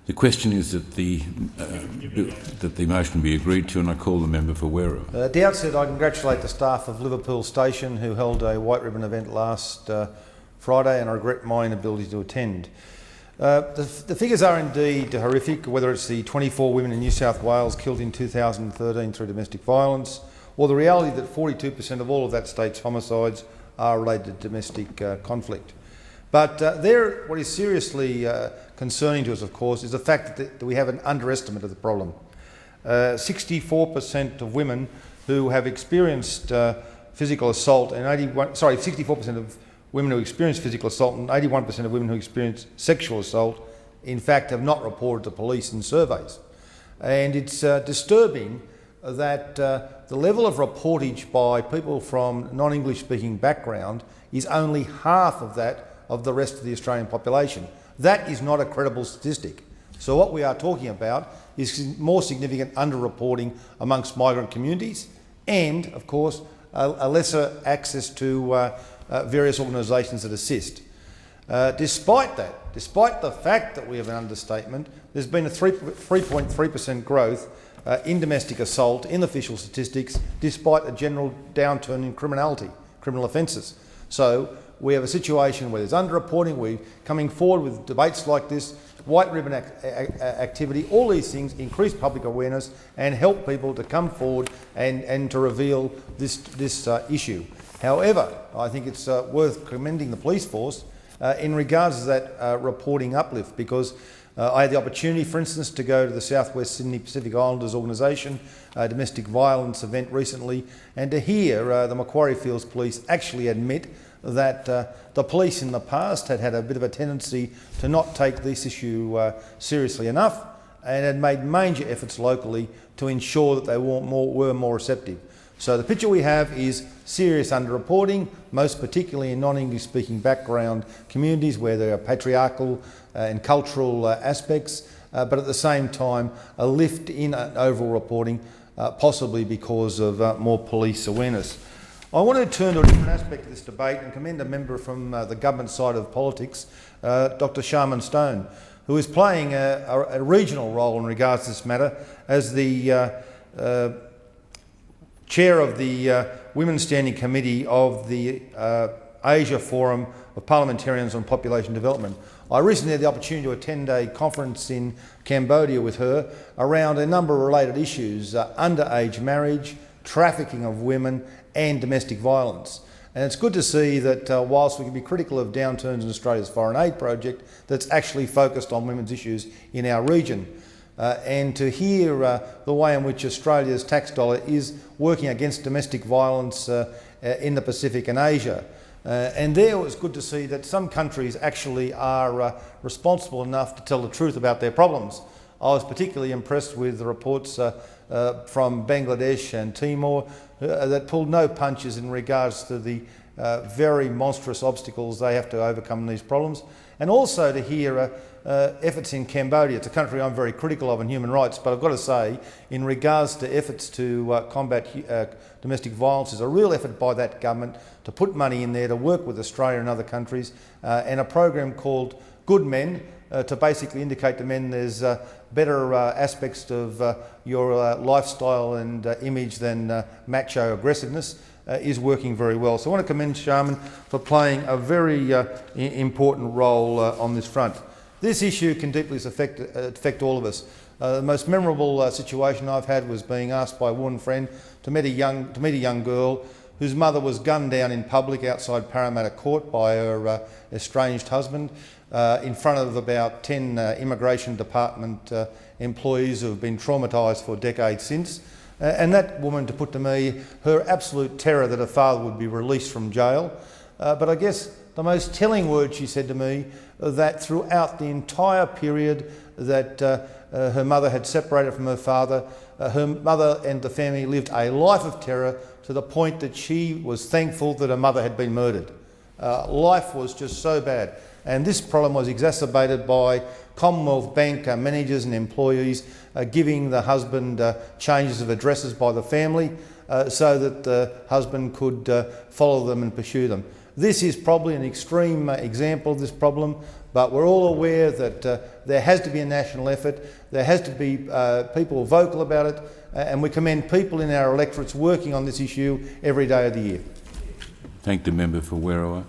The question is that the motion be agreed to, and I call the member for Werriwa. At the outset, I congratulate the staff of Liverpool Station who held a white ribbon event last Friday, and I regret my inability to attend. The figures are indeed horrific, whether it's the 24 women in New South Wales killed in 2013 through domestic violence, or the reality that 42% of all of that state's homicides are related to domestic conflict. But what is seriously concerning to us, of course, is the fact that we have an underestimate of the problem. 64% of women who have experienced physical assault, and 64% of women who experience physical assault and 81% of women who experience sexual assault, in fact, have not reported to police in surveys. And it's disturbing that the level of reportage by people from non-English speaking background is only half of that of the rest of the Australian population. That is not a credible statistic. So what we are talking about is more significant underreporting amongst migrant communities and, of course, a lesser access to various organisations that assist. Despite the fact that we have an understatement, there's been a 3.3% growth in domestic assault in official statistics, despite a general downturn in criminal offences. So we have a situation where there's underreporting, we're coming forward with debates like this, white ribbon activity, all these things increase public awareness and help people to come forward and to reveal this issue. However, I think it's worth commending the police force in regards to that reporting uplift, because I had the opportunity, for instance, to go to the South West Sydney Pacific Islanders Organisation domestic violence event recently, and to hear the Macquarie Fields Police actually admit that the police in the past had a bit of a tendency to not take this issue seriously enough, and had made major efforts locally to ensure that they were more receptive. So the picture we have is serious underreporting, most particularly in non-English speaking background communities where there are patriarchal and cultural aspects, but at the same time a lift in overall reporting, possibly because of more police awareness. I want to turn to a different aspect of this debate and commend a member from the government side of politics, Dr Sharman Stone, who is playing a regional role in regards to this matter as the chair of the Women's Standing Committee of the Asia Forum of Parliamentarians on Population Development. I recently had the opportunity to attend a conference in Cambodia with her around a number of related issues, underage marriage, trafficking of women and domestic violence. And it's good to see that whilst we can be critical of downturns in Australia's foreign aid project, that's actually focused on women's issues in our region. And to hear the way in which Australia's tax dollar is working against domestic violence in the Pacific and Asia. And there it was good to see that some countries actually are responsible enough to tell the truth about their problems. I was particularly impressed with the reports from Bangladesh and Timor that pulled no punches in regards to the very monstrous obstacles they have to overcome in these problems, and also to hear efforts in Cambodia. It's a country I'm very critical of in human rights, but I've got to say, in regards to efforts to combat domestic violence, there's a real effort by that government to put money in there to work with Australia and other countries, and a program called Good Men, to basically indicate to men there's better aspects of your lifestyle and image than macho aggressiveness, is working very well. So I want to commend Sharman for playing a very important role on this front. This issue can deeply affect all of us. The most memorable situation I've had was being asked by a woman friend to meet a young girl whose mother was gunned down in public outside Parramatta Court by her estranged husband, in front of about 10 Immigration Department employees who have been traumatised for decades since. And that woman to put to me her absolute terror that her father would be released from jail. But I guess the most telling word she said to me, that throughout the entire period that her mother had separated from her father, her mother and the family lived a life of terror to the point that she was thankful that her mother had been murdered. Life was just so bad. And this problem was exacerbated by Commonwealth Bank managers and employees giving the husband changes of addresses by the family so that the husband could follow them and pursue them. This is probably an extreme example of this problem, but we're all aware that there has to be a national effort, there has to be people vocal about it, and we commend people in our electorates working on this issue every day of the year. Thank the member for Werriwa.